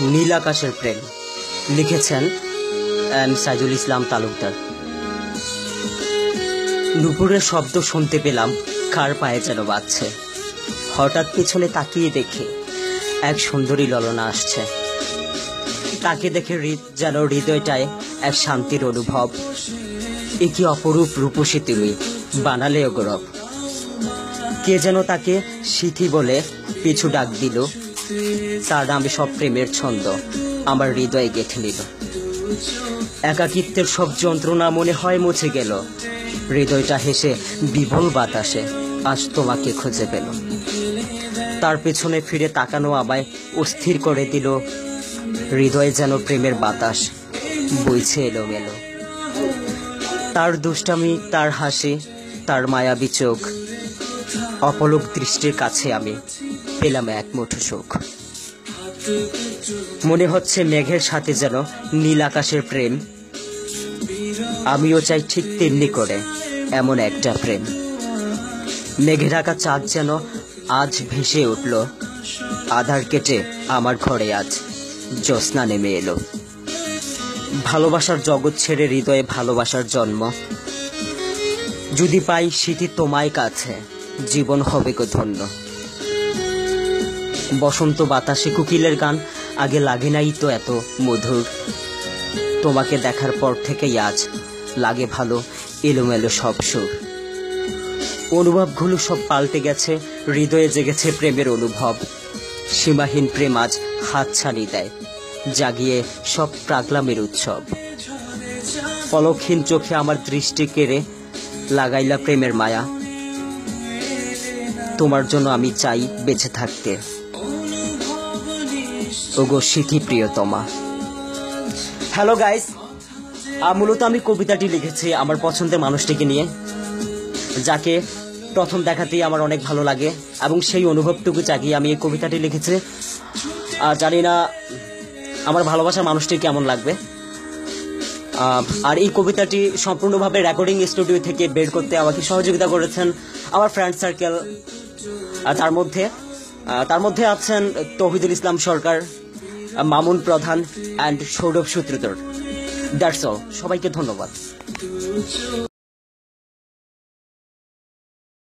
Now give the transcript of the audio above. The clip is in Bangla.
নীল আকাশের প্রেম লিখেছেন এম সাইদুল ইসলাম তালুকদার। নুপুরের শব্দ শুনতে পেলাম, কার পায়ে যেন বাজছে। হঠাৎ পিছনে তাকিয়ে দেখি এক সুন্দরী ললনা আসছে। তাকে দেখে যেন হৃদয়টায় এক শান্তির অনুভব। এ কি অপরূপ রূপসী তুমি, বানালে গৌরব। কে যেন তাকে সিথি বলে পিছু ডাক দিল, তার নামে সব প্রেমের ছন্দ আমার হৃদয়ে গেঁথে নিল। একাকিত্বের সব যন্ত্রণা মনে হয় মুছে গেল, হৃদয়টা হেসে বিভোল বাতাসে আজ তোমাকে খুঁজে পেল। তার পেছনে ফিরে তাকানো আমায় অস্থির করে দিল, হৃদয়ে যেন প্রেমের বাতাস বইছে এলোমেলো। তার দুষ্টামি, তার হাসি, তার মায়াবী চোখ, অপলক দৃষ্টির কাছে আমি পেলাম এক মুঠো সুখ। মনে হচ্ছে মেঘের সাথে যেন নীল আকাশের প্রেম, আমিও চাই ঠিক তেমনি করে এমন একটা প্রেম। মেঘে ঢাকা চাঁদ যেন আজ ভেসে উঠল, আধার কেটে আমার ঘরে আজ জ্যোৎস্না নেমে এলো। ভালোবাসার জগৎ ছেড়ে হৃদয়ে ভালোবাসার জন্ম, যদি পাই স্মৃতি তোমায় কাছে জীবন হবে গো ধন্য। বসন্ত বাতাসে কোকিলের গান আগে লাগে নাই তো এত মধুর, তোমাকে দেখার পর থেকেই আজ লাগে ভালো এলোমেলো সব সুর। অনুভবগুলো সব পাল্টে গেছে, হৃদয়ে জেগেছে প্রেমের অনুভব। সীমাহীন প্রেম আজ হাত ছাড়ি দেয়, জাগিয়ে সব প্রাগলামের উৎসব। পলকহীন চোখে আমার দৃষ্টি কেড়ে লাগাইলা প্রেমের মায়া, তোমার জন্য আমি চাই বেঁচে থাকতে ওগো সিথি প্রিয়তমা। হ্যালো গাইস, মূলত আমি কবিতাটি লিখেছি আমার পছন্দের মানুষটিকে নিয়ে, যাকে প্রথম দেখাতেই আমার অনেক ভালো লাগে এবং সেই অনুভবটুকু জাগিয়ে আমি এই কবিতাটি লিখেছি। জানি না আমার ভালোবাসার মানুষটি কেমন লাগবে। আর এই কবিতাটি সম্পূর্ণভাবে রেকর্ডিং স্টুডিও থেকে বের করতে আমাকে সহযোগিতা করেছেন আমার ফ্রেন্ড সার্কেল। তার মধ্যে আছেন তৌহিদুল ইসলাম সরকার, মামুন প্রধান and Sourav Sutradhar. That's all. সবাইকে ধন্যবাদ।